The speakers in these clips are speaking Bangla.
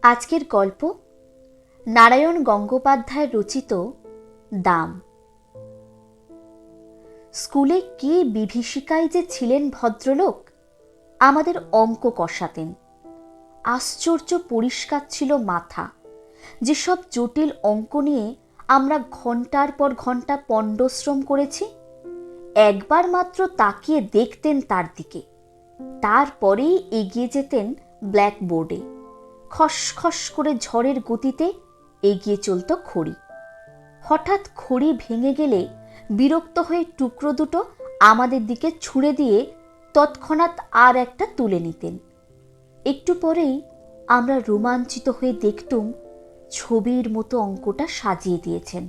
আজকের গল্প নারায়ণ গঙ্গোপাধ্যায় রচিত দাম। স্কুলে কি বিভীষিকায় যে ছিলেন ভদ্রলোক! আমাদের অঙ্ক কষাতেন। আশ্চর্য পরিষ্কার ছিল মাথা। যেসব জটিল অঙ্ক নিয়ে আমরা ঘন্টার পর ঘন্টা পণ্ডশ্রম করেছি, একবার মাত্র তাকিয়ে দেখতেন তার দিকে, তারপরেই এগিয়ে যেতেন ব্ল্যাকবোর্ডে। খসখস করে ঝড়ের গতিতে এগিয়ে চলত খড়ি। হঠাৎ খড়ি ভেঙে গেলে বিরক্ত হয়ে টুকরো দুটো আমাদের দিকে ছুঁড়ে দিয়ে তৎক্ষণাৎ আর একটা তুলে নিতেন। একটু পরেই আমরা রোমাঞ্চিত হয়ে দেখতুম ছবির মতো অঙ্কটা সাজিয়ে দিয়েছেন।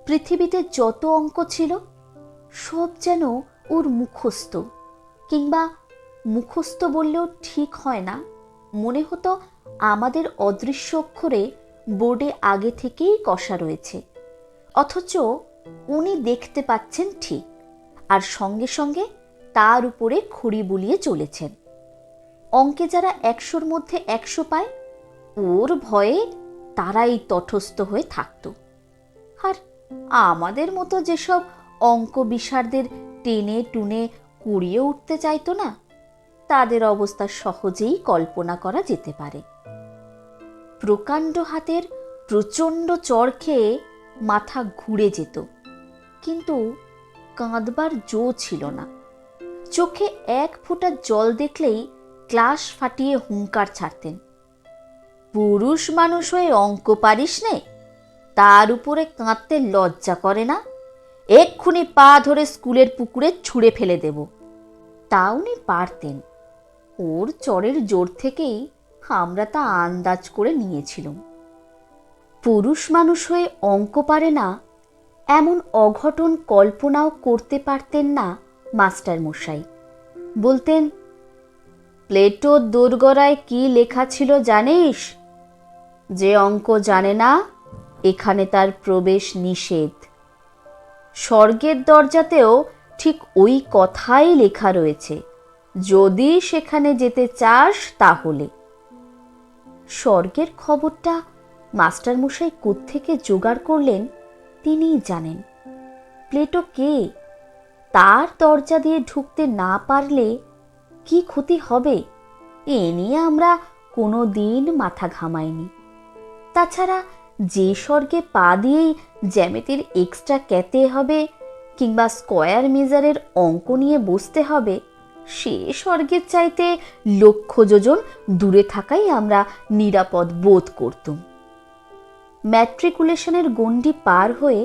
পৃথিবীতে যত অঙ্ক ছিল সব যেন ওর মুখস্থ, কিংবা মুখস্থ বললেও ঠিক হয় না, মনে হতো আমাদের অদৃশ্য অক্ষরে বোর্ডে আগে থেকেই কষা রয়েছে, অথচ উনি দেখতে পাচ্ছেন ঠিক, আর সঙ্গে সঙ্গে তার উপরে খড়ি বুলিয়ে চলেছেন। অঙ্কে যারা 100-র মধ্যে 100 পায়, ওর ভয়ে তারাই তটস্থ হয়ে থাকত। আর আমাদের মতো যেসব অঙ্ক বিশারদের টেনে টুনে কুড়িয়ে উঠতে চাইতো না, তাদের অবস্থা সহজেই কল্পনা করা যেতে পারে। প্রকাণ্ড হাতের প্রচণ্ড চড় খেয়ে মাথা ঘুরে যেত, কিন্তু কাঁদবার জো ছিল না। চোখে এক ফোঁটা জল দেখলেই ক্লাস ফাটিয়ে হুঙ্কার ছাড়তেন, পুরুষ মানুষ হয়ে অঙ্ক পারিস নে, তার উপরে কাঁদতে লজ্জা করে না? এক্ষুনি পা ধরে স্কুলের পুকুরে ছুঁড়ে ফেলে দেব। তা উনি পারতেন। ওর চড়ের জোর থেকেই আমরা তা আন্দাজ করে নিয়েছিলাম। পুরুষ মানুষ হয়ে অঙ্ক পারে না এমন অঘটন কল্পনাও করতে পারতেন না মাস্টার মশাই। বলতেন, প্লেটোর দোরগোড়ায় কি লেখা ছিল জানিস? যে অঙ্ক জানে না, এখানে তার প্রবেশ নিষেধ। স্বর্গের দরজাতেও ঠিক ওই কথাই লেখা রয়েছে, যদি সেখানে যেতে চাস তাহলে। স্বর্গের খবরটা মাস্টারমশাই কোত্থেকে জোগাড় করলেন তিনিই জানেন। প্লেটো কে? তার দরজা দিয়ে ঢুকতে না পারলে কি ক্ষতি হবে, এ নিয়ে আমরা কোনো দিন মাথা ঘামাইনি। তাছাড়া যে স্বর্গে পা দিয়েই জ্যামিতির এক্সট্রা ক্যাতে হবে, কিংবা স্কোয়ার মেজারের অঙ্ক নিয়ে বসতে হবে, সে স্বর্গের চাইতে লক্ষ যোজন দূরে থাকাই আমরা নিরাপদ বোধ করতুম। ম্যাট্রিকুলেশনের গণ্ডি পার হয়ে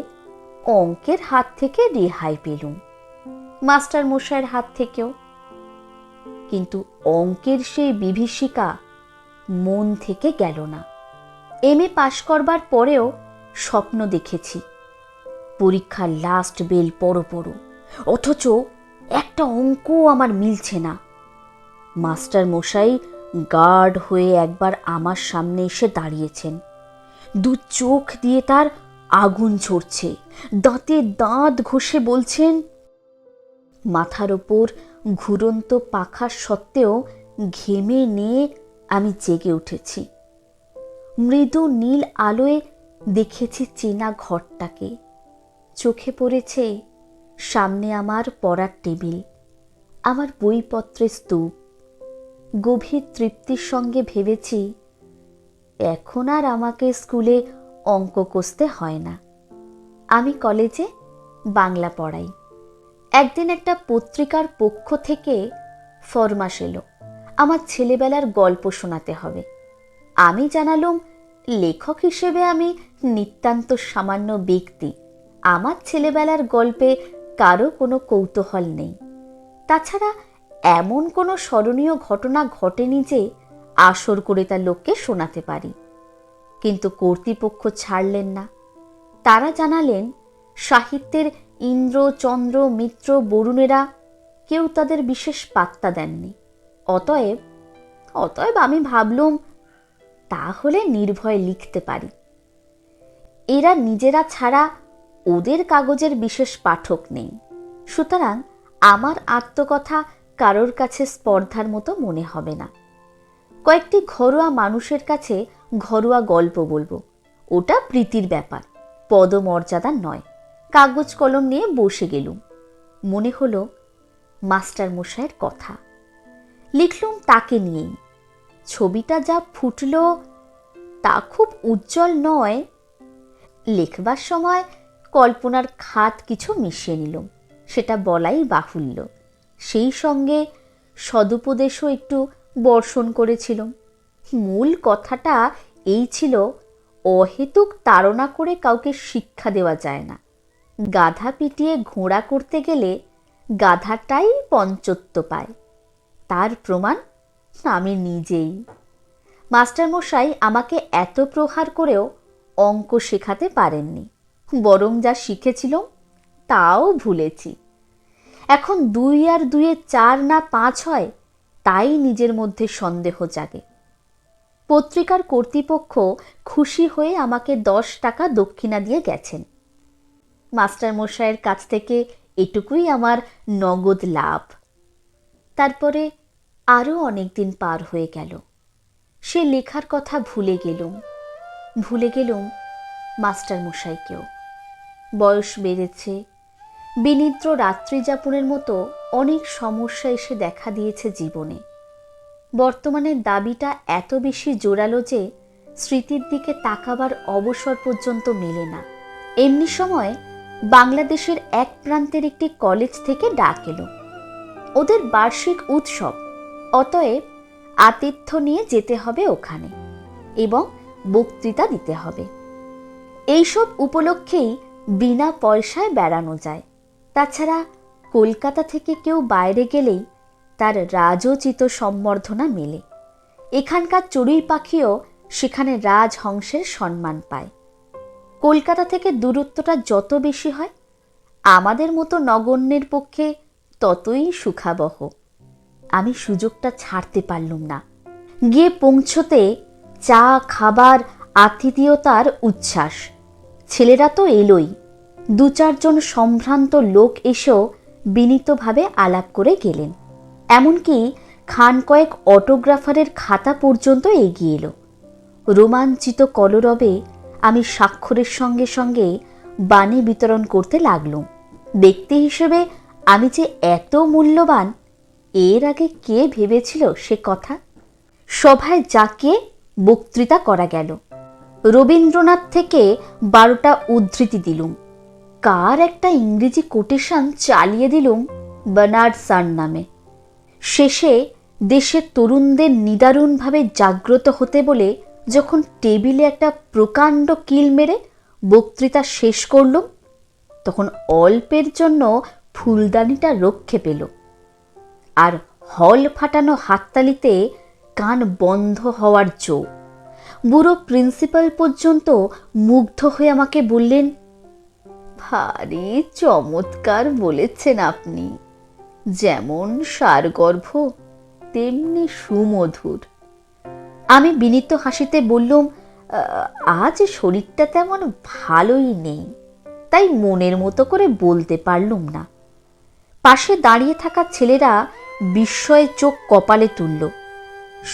অঙ্কের হাত থেকে রেহাই পেলুম, মাস্টার মশাইয়ের হাত থেকেও। কিন্তু অঙ্কের সেই বিভীষিকা মন থেকে গেল না। এমএ পাশ করবার পরেও স্বপ্ন দেখেছি, পরীক্ষার লাস্ট বেল পড়ো পড়ো, অথচ একটা অঙ্ক আমার মিলছে না। মাস্টার মশাই গার্ড হয়ে একবার আমার সামনে এসে দাঁড়িয়েছেন। দু চোখ দিয়ে তার আগুন ঝরছে, দাঁতে দাঁত ঘষে বলছেন, মাথার ওপর ঘুরন্ত পাখা সত্ত্বেও ঘেমে নিয়ে আমি জেগে উঠেছি। মৃদু নীল আলোয় দেখেছি চেনা ঘরটাকে। চোখে পড়েছে সামনে আমার পড়ার টেবিল, আমার বইপত্রের স্তূপ। গভীর তৃপ্তির সঙ্গে ভেবেছি, এখন আর আমাকে স্কুলে অঙ্ক কষতে হয় না। আমি কলেজে বাংলা পড়াই। একদিন একটা পত্রিকার পক্ষ থেকে ফরমাশ এলো, আমার ছেলেবেলার গল্প শোনাতে হবে। আমি জানালুম, লেখক হিসেবে আমি নিতান্ত সামান্য ব্যক্তি, আমার ছেলেবেলার গল্পে কারো কোনো কৌতূহল নেই। তাছাড়া এমন কোনো স্মরণীয় ঘটনা ঘটেনি যে আসর করে তা লোককে শোনাতে পারি। কিন্তু কর্তৃপক্ষ ছাড়লেন না। তারা জানালেন, সাহিত্যের ইন্দ্র, চন্দ্র, মিত্র, বরুণেরা কেউ তাদের বিশেষ পাত্তা দেননি। অতএব আমি ভাবলুম, তাহলে নির্ভয়ে লিখতে পারি। এরা নিজেরা ছাড়া ওদের কাগজের বিশেষ পাঠক নেই, সুতরাং আমার আত্মকথা কারোর কাছে স্পর্ধার মতো মনে হবে না। কয়েকটি ঘরোয়া মানুষের কাছে ঘরোয়া গল্প বলবো, ওটা প্রীতির ব্যাপার, পদমর্যাদা নয়। কাগজ কলম নিয়ে বসে গেলুম। মনে হলো মাস্টার মশাইয়ের কথা, লিখলুম তাকে নিয়েই। ছবিটা যা ফুটল তা খুব উজ্জ্বল নয়। লেখবার সময় কল্পনার খাত কিছু মিশিয়ে নিলুম, সেটা বলাই বাহুল্য। সেই সঙ্গে সদুপদেশও একটু বর্ষণ করেছিলাম। মূল কথাটা এই ছিল, অহেতুক তাড়না করে কাউকে শিক্ষা দেওয়া যায় না। গাধা পিটিয়ে ঘোড়া করতে গেলে গাধাটাই পঞ্চত্ব পায়। তার প্রমাণ আমি নিজেই। মাস্টারমশাই আমাকে এত প্রহার করেও অঙ্ক শেখাতে পারেননি, বরং যা শিখেছিলাম তাও ভুলেছি। এখন 2 আর 2 4 না 5 হয়, তাই নিজের মধ্যে সন্দেহ জাগে। পত্রিকার কর্তৃপক্ষ খুশি হয়ে আমাকে 10 টাকা দক্ষিণা দিয়ে গেছেন। মাস্টারমশাইয়ের কাছ থেকে এটুকুই আমার নগদ লাভ। তারপরে আরও অনেক দিন পার হয়ে গেল। সে লেখার কথা ভুলে গেলুম মাস্টারমশাইকেও। বয়স বেড়েছে, বিনিদ্র রাত্রিযাপনের মতো অনেক সমস্যা এসে দেখা দিয়েছে জীবনে। বর্তমানে দাবিটা এত বেশি জোরালো যে স্মৃতির দিকে তাকাবার অবসর পর্যন্ত মেলে না। এমনি সময় বাংলাদেশের এক প্রান্তের একটি কলেজ থেকে ডাক এলো। ওদের বার্ষিক উৎসব, অতএব আতিথ্য নিয়ে যেতে হবে ওখানে এবং বক্তৃতা দিতে হবে। এইসব উপলক্ষেই বিনা পয়সায় বেড়ানো যায়। তাছাড়া কলকাতা থেকে কেউ বাইরে গেলেই তার রাজোচিত সম্বর্ধনা মেলে। এখানকার চড়ুই পাখিও সেখানে রাজহংসের সম্মান পায়। কলকাতা থেকে দূরত্বটা যত বেশি হয়, আমাদের মতো নগণ্যের পক্ষে ততই সুখাবহ। আমি সুযোগটা ছাড়তে পারলুম না। গিয়ে পৌঁছতে চা, খাবার, আতিথেয়তার উচ্ছ্বাস। ছেলেরা তো এলোই। 2-4 জন সম্ভ্রান্ত লোক এসেও বিনীতভাবে আলাপ করে গেলেন। এমনকি খান কয়েক অটোগ্রাফারের খাতা পর্যন্ত এগিয়ে এলো। রোমাঞ্চিত কলরবে আমি স্বাক্ষরের সঙ্গে সঙ্গে বাণী বিতরণ করতে লাগলুম। ব্যক্তি হিসেবে আমি যে এত মূল্যবান, এর আগে কে ভেবেছিল সে কথা? সভায় যাকে বক্তৃতা করা গেল। রবীন্দ্রনাথ থেকে 12টা উদ্ধৃতি দিলুম। কার একটা ইংরেজি কোটেশন চালিয়ে দিলুম বার্নার্ড শার নামে। শেষে দেশের তরুণদের নিদারুণভাবে জাগ্রত হতে বলে যখন টেবিলে একটা প্রকাণ্ড কিল মেরে বক্তৃতা শেষ করলুম, তখন অল্পের জন্য ফুলদানিটা রক্ষে পেল। আর হল ফাটানো হাততালিতে কান বন্ধ হওয়ার জো। বুড়ো প্রিন্সিপাল পর্যন্ত মুগ্ধ হয়ে আমাকে বললেন, ভারী চমৎকার বলেছেন আপনি, যেমন সারগর্ভ তেমনি সুমধুর। আমি বিনীত হাসিতে বললুম, আজ শরীরটা তেমন ভালোই নেই, তাই মনের মতো করে বলতে পারলুম না। পাশে দাঁড়িয়ে থাকা ছেলেরা বিস্ময়ে চোখ কপালে তুলল।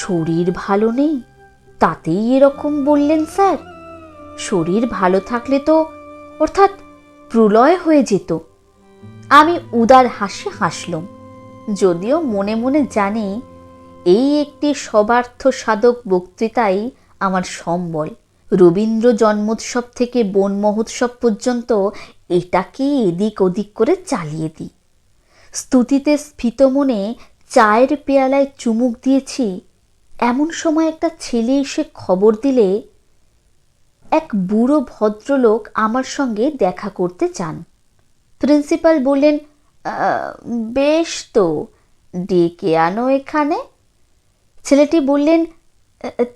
শরীর ভালো নেই, তাতেই এরকম বললেন স্যার? শরীর ভালো থাকলে তো অর্থাৎ প্রলয় হয়ে যেত। আমি উদার হাসি হাসলুম, যদিও মনে মনে জানি এই একটি সবার্থ সাধক বক্তৃতাই আমার সম্বল। রবীন্দ্র জন্মোৎসব থেকে বন মহোৎসব পর্যন্ত এটাকে এদিক ওদিক করে চালিয়ে দিই। স্তুতিতে স্ফীত মনে চায়ের পেয়ালায় চুমুক দিয়েছি, এমন সময় একটা ছেলে এসে খবর দিলে এক বুড়ো ভদ্রলোক আমার সঙ্গে দেখা করতে চান। প্রিন্সিপাল বললেন, বেশ তো, ডেকে আনো এখানে। ছেলেটি বললেন,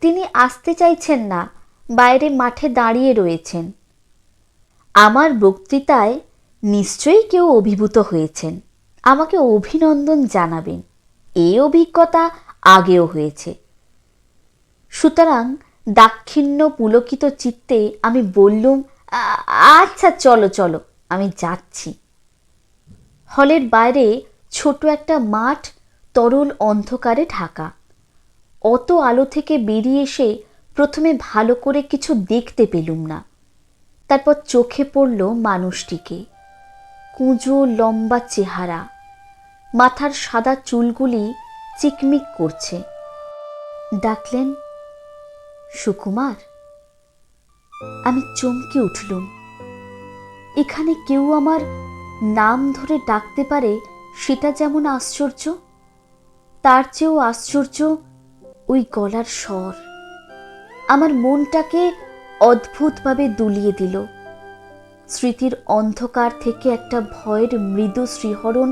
তিনি আসতে চাইছেন না, বাইরে মাঠে দাঁড়িয়ে রয়েছেন। আমার বক্তৃতায় নিশ্চয়ই কেউ অভিভূত হয়েছেন, আমাকে অভিনন্দন জানাবেন। এই অভিজ্ঞতা আগেও হয়েছে। সুতরাং দাক্ষিণ্য পুলকিত চিত্তে আমি বললুম, আচ্ছা চলো চলো, আমি যাচ্ছি। হলের বাইরে ছোট একটা মাঠ তরল অন্ধকারে ঢাকা। অত আলো থেকে বেরিয়ে এসে প্রথমে ভালো করে কিছু দেখতে পেলুম না। তারপর চোখে পড়ল মানুষটিকে। কুঁজো লম্বা চেহারা, মাথার সাদা চুলগুলি চিকমিক করছে। ডাকলেন, সুকুমার। আমি চমকে উঠলুম। এখানে কেউ আমার নাম ধরে ডাকতে পারে সেটা যেমন আশ্চর্য, তার চেয়েও আশ্চর্য ওই গলার স্বর। আমার মনটাকে অদ্ভুতভাবে দুলিয়ে দিল। স্মৃতির অন্ধকার থেকে একটা ভয়ের মৃদু শ্রীহরণ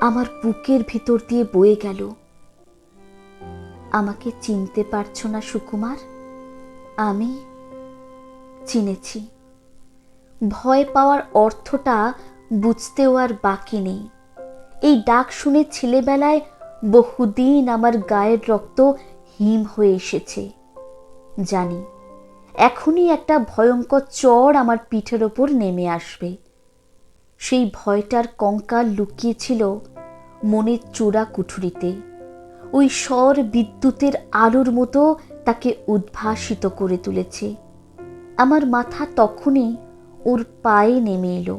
আমার বুকের ভিতর দিয়ে বয়ে গেল। আমাকে চিনতে পারছো না সুকুমার? আমি চিনেছি। ভয় পাওয়ার অর্থটা বুঝতেও আর বাকি নেই। এই ডাক শুনে ছেলেবেলায় বহুদিন আমার গায়ের রক্ত হিম হয়ে এসেছে। জানি এখনই একটা ভয়ঙ্কর চড় আমার পিঠের ওপর নেমে আসবে। সেই ভয়টার কঙ্কাল লুকিয়েছিল মনের চোরা কুঠুরিতে। ওই স্বর বিদ্যুতের আলোর মতো তাকে উদ্ভাসিত করে তুলেছে। আমার মাথা তখনই ওর পায়ে নেমে এলো।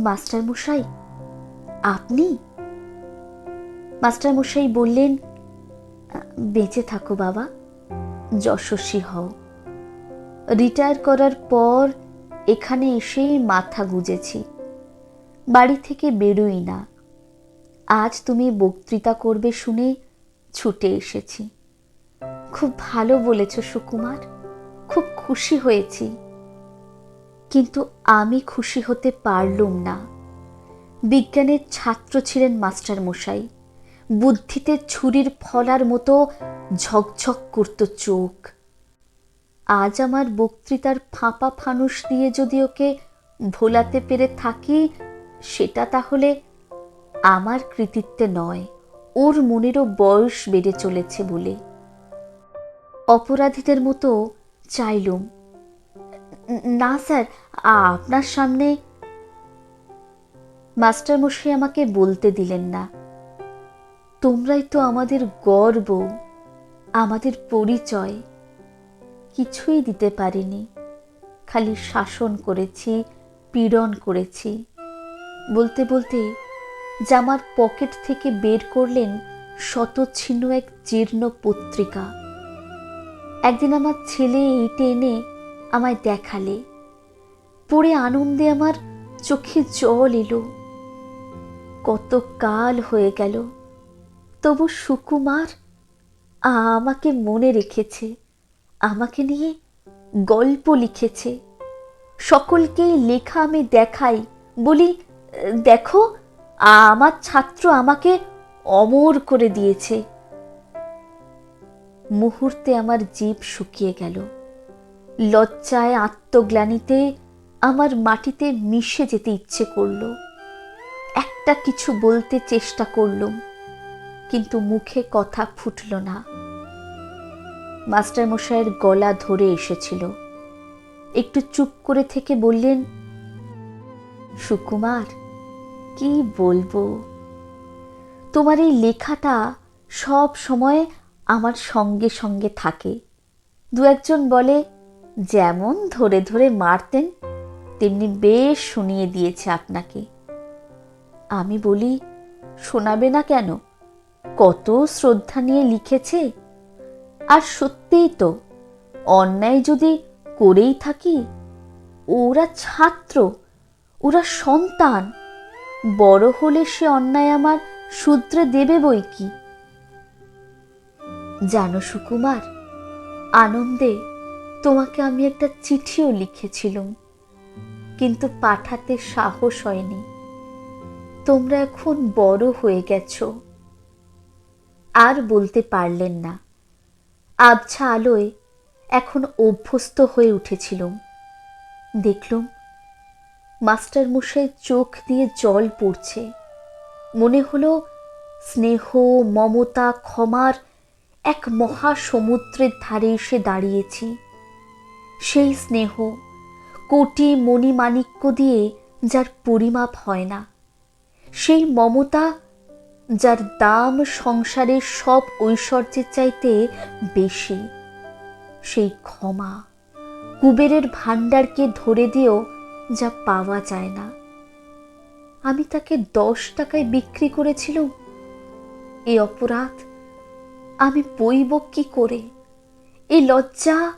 মাস্টারমশাই, আপনি? মাস্টারমশাই বললেন, বেঁচে থাকো বাবা, যশস্বী হও। রিটায়ার করার পর এখানে এসে মাথা গুজেছি, বাড়ি থেকে বেরোই না। আজ তুমি বক্তৃতা করবে শুনে ছুটে এসেছি। খুব ভালো বলেছ সুকুমার, খুব খুশি হয়েছি। কিন্তু আমি খুশি হতে পারলুম না। বিজ্ঞানের ছাত্র ছিলেন মাস্টারমশাই। বুদ্ধিতে ছুরির ফলার মতো ঝকঝক করত চোখ। আজ আমার বক্তৃতার ফাঁপা ফানুস দিয়ে যদি ওকে ভোলাতে পেরে থাকি, সেটা তাহলে আমার কৃতিত্বে নয়, ওর মনেরও বয়স বেড়ে চলেছে বলে। অপরাধীদের মতো চাইলুম, না স্যার, আপনার সামনে। মাস্টারমশাই আমাকে বলতে দিলেন না। তোমরাই তো আমাদের গর্ব, আমাদের পরিচয়। কিছুই দিতে পারিনি, খালি শাসন করেছি, পীড়ন করেছি। বলতে বলতে জামার পকেট থেকে বের করলেন শতচ্ছিন্ন এক জীর্ণ পত্রিকা। একদিন আমার ছেলে এইটে এনে আমায় দেখালে। পড়ে আনন্দে আমার চোখে জল এলো। কত কাল হয়ে গেল, তবু সুকুমার আমাকে মনে রেখেছে, আমাকে নিয়ে গল্প লিখেছে। সকলকে লেখা আমি দেখাই, বলি, দেখো আমার ছাত্র আমাকে অমর করে দিয়েছে। মুহূর্তে আমার জিভ শুকিয়ে গেল। লজ্জায়, আত্মগ্লানিতে আমার মাটিতে মিশে যেতে ইচ্ছে করল। একটা কিছু বলতে চেষ্টা করলুম, কিন্তু মুখে কথা ফুটল না। মাস্টারমশাইয়ের গলা ধরে এসেছিল। একটু চুপ করে থেকে বললেন, সুকুমার, কি বলবো? তোমার এই লেখাটা সব সময় আমার সঙ্গে সঙ্গে থাকে। দু একজন বলে, যেমন ধরে ধরে মারতেন তেমনি বেশ শুনিয়ে দিয়েছে আপনাকে। আমি বলি, শোনাবে না কেন? কত শ্রদ্ধা নিয়ে লিখেছে। আর সত্যিই তো, অন্যায় যদি করেই থাকি, ওরা ছাত্র, ওরা সন্তান, বড় হলে সে অন্যায় আমার শুধরে দেবে বই কি। জানো সুকুমার, আনন্দে তোমাকে আমি একটা চিঠিও লিখেছিলুম, কিন্তু পাঠাতে সাহস হয়নি। তোমরা এখন বড় হয়ে গেছো। আর বলতে পারলেন না। আবছা আলোয় এখন অভ্যস্ত হয়ে উঠেছিলুম। দেখলুম মাস্টারমশাই চোখ দিয়ে জল পড়ছে। মনে হলো স্নেহ, মমতা, ক্ষমার এক মহা সমুদ্রের ধারে এসে দাঁড়িয়েছি। সেই স্নেহ কোটি মণিমাণিক্য দিয়ে যার পরিমাপ হয় না, সেই মমতা যার দাম সংসারের সব ঐশ্বর্যের চাইতে বেশি, সেই ক্ষমা কুবেরের ভাণ্ডারকে ধরে দিয়েও যা পাওয়া যায় না। আমি তাকে 10 টাকায় বিক্রি করেছিলুম। এ অপরাধ আমি বইব কি করে? এ লজ্জা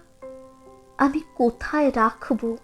আমি কোথায় রাখবো?